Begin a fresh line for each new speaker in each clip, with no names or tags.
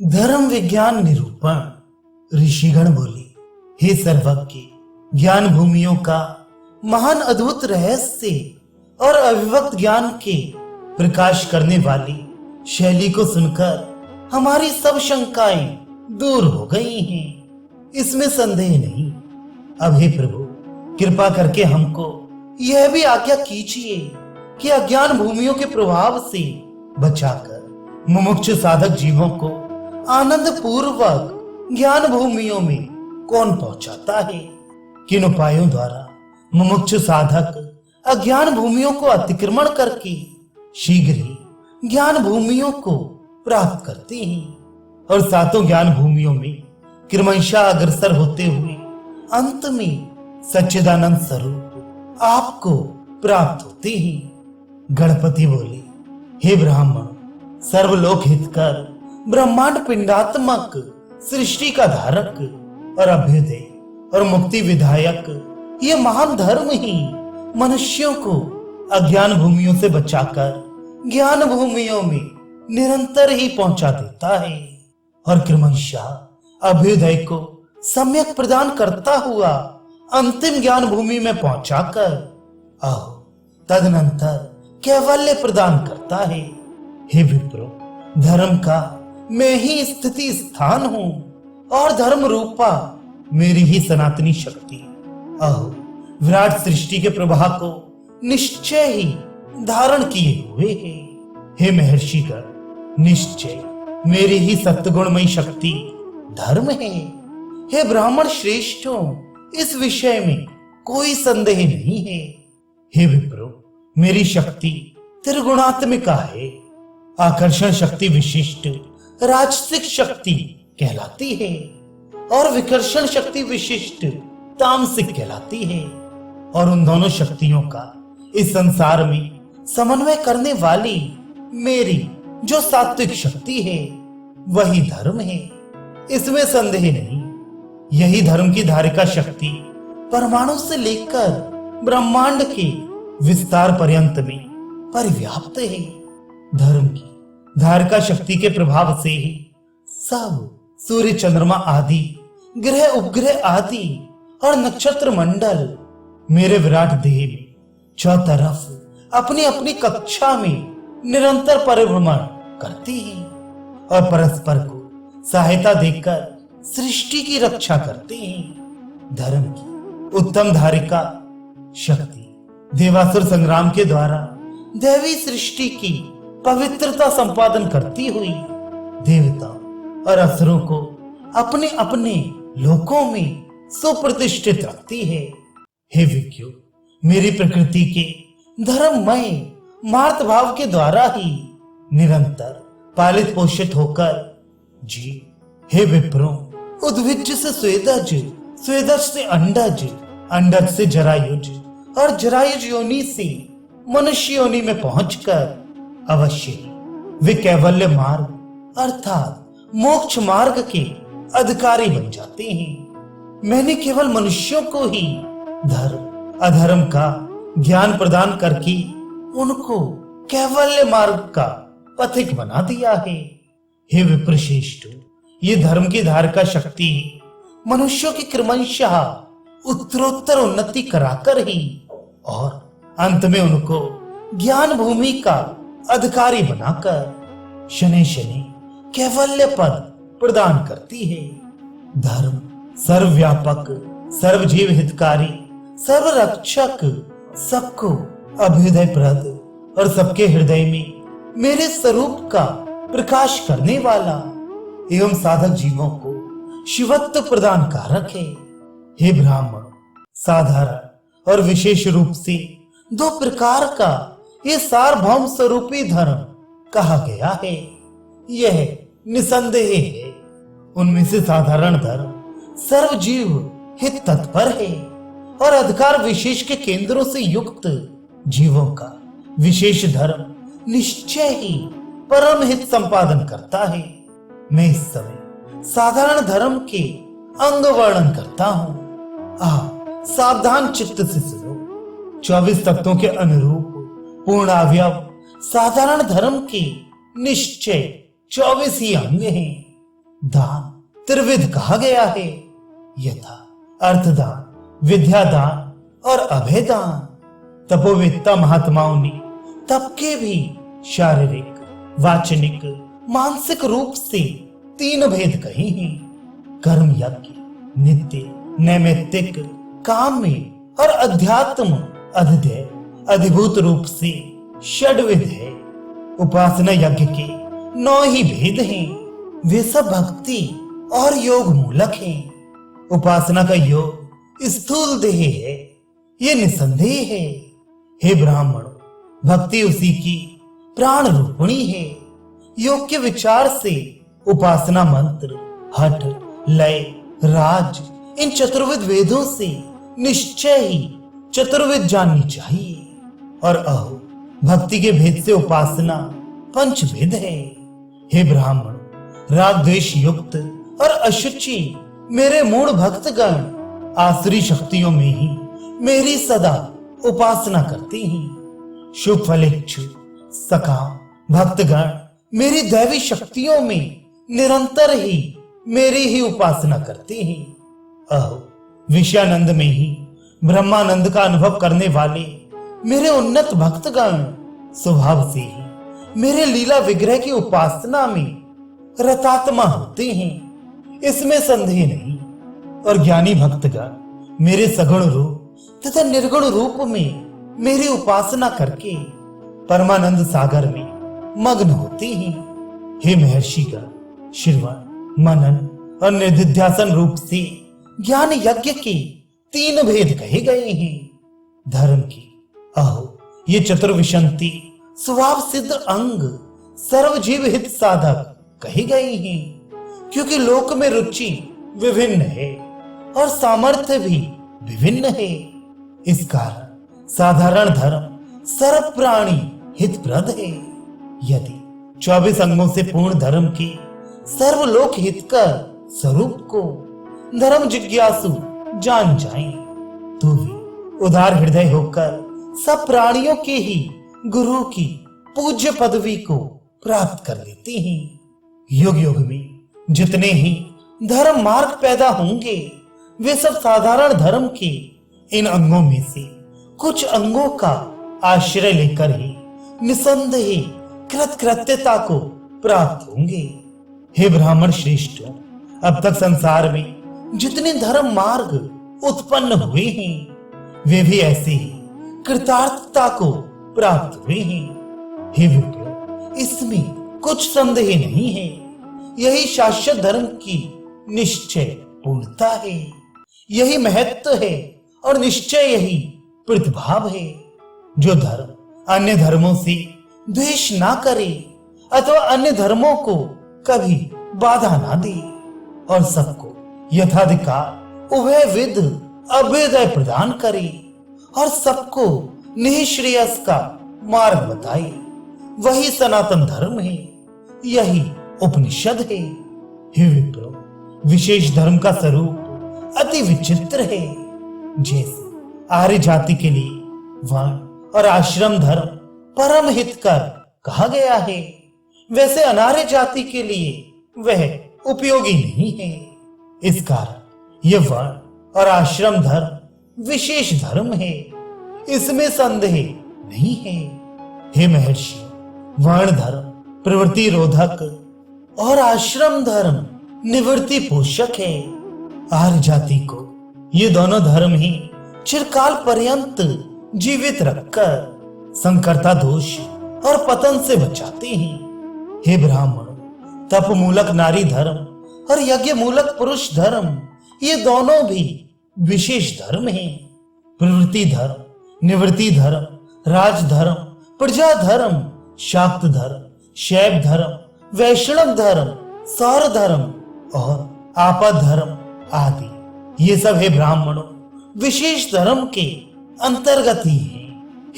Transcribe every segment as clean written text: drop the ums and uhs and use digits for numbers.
धर्म विज्ञान निरूपण। ऋषिगण बोले, हे सर्वज्ञ, ज्ञान भूमियों का महान अद्भुत रहस्य और अभिव्यक्त ज्ञान के प्रकाश करने वाली शैली को सुनकर हमारी सब शंकाएं दूर हो गई हैं, इसमें संदेह नहीं। अब हे प्रभु, कृपा करके हमको यह भी आज्ञा कीजिए कि अज्ञान भूमियों के प्रभाव से बचाकर मुमुक्षु साधक जीवों को आनंद पूर्वक ज्ञान भूमियों में कौन पहुंचाता है। किन उपायों द्वारा मुमुक्षु साधक अज्ञान भूमियों को अतिक्रमण करके शीघ्र ही ज्ञान भूमियों को प्राप्त करते हैं और सातों ज्ञान भूमियों में क्रमशः अग्रसर होते हुए अंत में सच्चिदानंद स्वरूप आपको प्राप्त होते हैं। गणपति बोले, हे ब्राह्मण, सर्वलोक हितकर ब्रह्मांड पिंडात्मक सृष्टि का धारक और अभ्युदय और मुक्ति विधायक ये महान धर्म ही मनुष्यों को अज्ञान भूमियों से बचाकर ज्ञान भूमियों में निरंतर ही पहुंचा देता है और क्रमशः अभ्युदय को सम्यक प्रदान करता हुआ अंतिम ज्ञान भूमि में पहुंचाकर तदनंतर कैवल्य प्रदान करता है। हे विप्रो, धर्म का मैं ही स्थिति स्थान हूं और धर्म रूपा मेरी ही सनातनी शक्ति विराट सृष्टि के प्रवाह को निश्चय ही धारण किए हुए है। हे महर्षिगण, निश्चय मेरी ही सत्गुणमयी शक्ति धर्म है। हे ब्राह्मण श्रेष्ठों, इस विषय में कोई संदेह नहीं है। हे विप्रो, मेरी शक्ति त्रिगुणात्मिका है। आकर्षण शक्ति विशिष्ट राजसिक शक्ति कहलाती है और विकर्षण शक्ति विशिष्ट तामसिक कहलाती है और उन दोनों शक्तियों का इस संसार में समन्वय करने वाली मेरी जो सात्विक शक्ति है वही धर्म है, इसमें संदेह नहीं। यही धर्म की धारिका शक्ति परमाणु से लेकर ब्रह्मांड के विस्तार पर्यंत में परिव्याप्त है। धर्म की धारिका शक्ति के प्रभाव से ही सब सूर्य चंद्रमा आदि ग्रह उपग्रह आदि और नक्षत्र मंडल मेरे विराट देह में चौतरफ अपनी अपनी कक्षा में निरंतर परिभ्रमण करती हैं और परस्पर को सहायता देकर सृष्टि की रक्षा करते हैं। धर्म की उत्तम धारिका शक्ति देवासुर संग्राम के द्वारा दैवी सृष्टि की पवित्रता संपादन करती हुई देवता और असुरों को अपने अपने लोकों में सुप्रतिष्ठित रखती है। हे विज्ञो, मेरी प्रकृति के धर्ममय मार्त भाव के द्वारा ही निरंतर पालित पोषित होकर जी। हे विप्रो, उद्भिज से स्वेदज, स्वेदज से अंडज, अंडज से जरायुज और जरायुज योनि से मनुष्य योनि में पहुंचकर अवश्य ही वे कैवल्य मार्ग अर्थात मोक्ष मार्ग के अधिकारी बन जाते हैं। मैंने केवल मनुष्यों को ही धर्म अधर्म का ज्ञान प्रदान करके उनको कैवल्य मार्ग का पथिक बना दिया है। हे विप्रश्रेष्ठ, ये धर्म की धारिका शक्ति मनुष्यों की क्रमशः उत्तरोत्तर उन्नति कराकर ही और अंत में उनको ज्ञान भूमि का अधिकारी बनाकर शनि शनि कैवल्य पद प्रदान करती है। धर्म सर्वव्यापक, सर्वजीव हितकारी, सर्वरक्षक, सबको अभ्युदय प्रद और सबके हृदय में मेरे स्वरूप का प्रकाश करने वाला एवं साधक जीवों को शिवत्व प्रदान कारक है। हे ब्राह्मण, साधारण और विशेष रूप से दो प्रकार का ये सार्वभौम स्वरूपी धर्म कहा गया है। यह निसंदेह है। उनमें से साधारण धर्म सर्वजीव हित तत्पर है और अधिकार विशेष के केंद्रों से युक्त जीवों का विशेष धर्म निश्चय ही परम हित संपादन करता है। मैं इस समय साधारण धर्म के अंग वर्णन करता हूं। सावधान चित्त से सुनो। 24 तत्वों के अनुरूप पूर्ण अवयव साधारण धर्म के निश्चय 24 ही अंग हैं। दान त्रिविध कहा गया है, यथा अर्थदान, विद्यादान और अभयदान। तपोवेत्ता महात्माओं ने तप के भी शारीरिक, वाचनिक, मानसिक रूप से 3 भेद कहे हैं। कर्म यज्ञ, नित्य, नैमित्तिक, काम्य और अध्यात्म, अधिदैव, अधिभूत रूप से षड्विध है। उपासना यज्ञ के 9 ही भेद हैं। वे सब भक्ति और योग मूलक हैं। उपासना का योग स्थूल देह है, ये निसंदेह है। हे ब्राह्मण, भक्ति उसी की प्राण रूपिणी है। योग के विचार से उपासना मंत्र, हठ, लय, राज, इन चतुर्विध वेदों से निश्चय ही चतुर्विध जाननी चाहिए। और अहो, भक्ति के भेद से उपासना पंचभेद है। हे ब्राह्मण, राग द्वेष युक्त और अशुचि मेरे मूढ़ भक्तगण आसुरी शक्तियों में ही मेरी सदा उपासना करते हैं। शुभ फलेच्छु सकाम भक्तगण मेरी दैवी शक्तियों में निरंतर ही मेरी ही उपासना करते हैं। अहो, विषयानंद में ही ब्रह्मानंद का अनुभव करने वाले मेरे उन्नत भक्तगण स्वभाव से ही मेरे लीला विग्रह की उपासना में रतात्मा होते हैं, इसमें संदेह नहीं। और ज्ञानी भक्तगण मेरे सगुण रूप तथा निर्गुण रूप में मेरी उपासना करके परमानंद सागर में मग्न होते हैं। हे महर्षिगण, श्रवण, मनन और निधिध्यासन रूप से ज्ञान यज्ञ के 3 भेद कहे गए हैं। धर्म की अहो, ये चतुर्विशंति स्वभाव सिद्ध अंग सर्वजीव हित साधक कहे गए हैं, क्योंकि लोक में रुचि विभिन्न है और सामर्थ्य भी विभिन्न है। इस कारण साधारण धर्म सर्व प्राणी हितप्रद है। यदि 24 अंगों से पूर्ण धर्म के सर्वलोक हितकर स्वरूप को धर्म जिज्ञासु जान जाएं, तो वे उदार हृदय होकर सब प्राणियों के ही गुरु की पूज्य पदवी को प्राप्त कर लेते हैं। युग युग में जितने ही धर्म मार्ग पैदा होंगे, वे सब साधारण धर्म के इन अंगों में से कुछ अंगों का आश्रय लेकर ही निसंदेह कृतकृत्यता को प्राप्त होंगे। हे ब्राह्मण श्रेष्ठ, अब तक संसार में जितने धर्म मार्ग उत्पन्न हुए हैं, वे भी ऐसे ही कृतार्थता को प्राप्त हुए हैं। हे विप्र, इसमें कुछ संदेह नहीं है। यही शाश्वत धर्म की निश्चय पूर्णता है, यही महत्व है और निश्चय यही प्रतिभाव है। जो धर्म अन्य धर्मों से द्वेष ना करे अथवा अन्य धर्मों को कभी बाधा ना दे और सबको यथाधिकार उभयविध अभ्युदय प्रदान करे और सबको निःश्रेयस का मार्ग बताए, वही सनातन धर्म है, यही उपनिषद है। हे विप्रो, विशेष धर्म का स्वरूप अति विचित्र है। जैसे आर्य जाति के लिए वर्ण और आश्रम धर्म परम हितकर कहा गया है, वैसे अनार्य जाति के लिए वह उपयोगी नहीं है। इस कारण यह वर्ण और आश्रम धर्म विशेष धर्म है, इसमें संदेह नहीं है। हे महर्षि, वर्ण धर्म प्रवृत्ति रोधक और आश्रम धर्म निवृत्ति पोषक है। आर्य जाति को ये दोनों धर्म ही चिरकाल पर्यंत जीवित रखकर संकरता दोष और पतन से बचाते हैं। हे ब्राह्मण, तप मूलक नारी धर्म और यज्ञ मूलक पुरुष धर्म, ये दोनों भी विशेष धर्म हैं। प्रवृत्ति धर्म, निवृत्ति धर्म, राज धर्म, प्रजा धर्म, शाक्त धर्म, शैव धर्म, वैष्णव धर्म, सौर धर्म और आपद धर्म आदि, ये सब हे ब्राह्मणों विशेष धर्म के अंतर्गत ही है।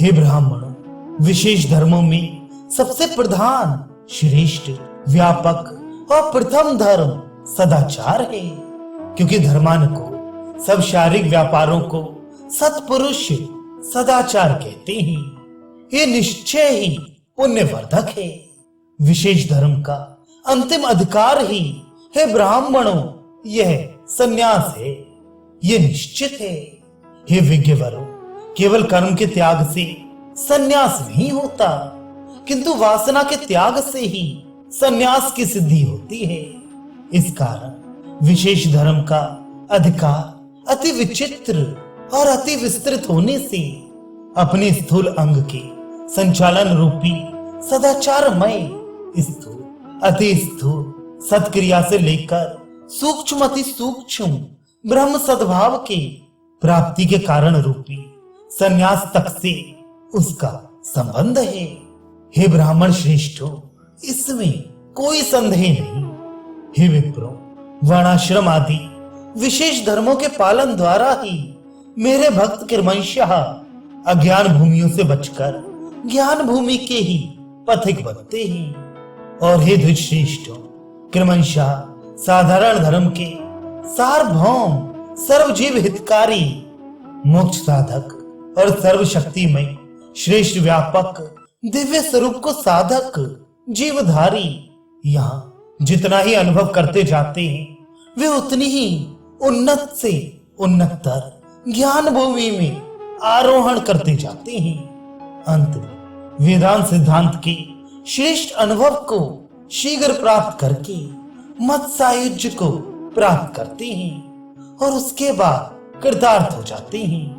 हे ब्राह्मणों, विशेष धर्मों में सबसे प्रधान, श्रेष्ठ, व्यापक और प्रथम धर्म सदाचार है, क्योंकि धर्मान को सब शारीरिक व्यापारों को सत्पुरुष सदाचार कहते हैं। ये निश्चय ही पुण्यवर्धक है। विशेष धर्म का अंतिम अधिकार ही हे ब्राह्मणों, यह सन्यास है, यह निश्चित है। हे विज्ञवरों, केवल कर्म के त्याग से सन्यास नहीं होता, किंतु वासना के त्याग से ही सन्यास की सिद्धि होती है। इस कारण विशेष धर्म का अधिकार अति विचित्र और अति विस्तृत होने से अपने स्थूल अंग के संचालन रूपी सदाचारमय स्थूल अति स्थूल सत्क्रिया से लेकर सूक्ष्म अति सूक्ष्म ब्रह्म सद्भाव के प्राप्ति के कारण रूपी संन्यास तक से उसका संबंध है। हे ब्राह्मण श्रेष्ठों, इसमें कोई संदेह नहीं। हे विप्रो, वर्णाश्रम आदि विशेष धर्मों के पालन द्वारा ही मेरे भक्त क्रमशः अज्ञान भूमियों से बचकर ज्ञान भूमि के ही पथिक बनते हैं। और हे द्विज श्रेष्ठों, क्रमशः साधारण धर्म के सार्वभौम सर्वजीव हितकारी मोक्ष साधक और सर्वशक्तिमय श्रेष्ठ व्यापक दिव्य स्वरूप को साधक जीवधारी यहाँ जितना ही अनुभव करते जाते हैं, वे उतनी ही उन्नत से उन्नततर ज्ञान भूमि में आरोहण करते जाते हैं। अंत में वेदांत सिद्धांत के श्रेष्ठ अनुभव को शीघ्र प्राप्त करके मत सायुज्य को प्राप्त करते हैं और उसके बाद कृतार्थ हो जाते हैं।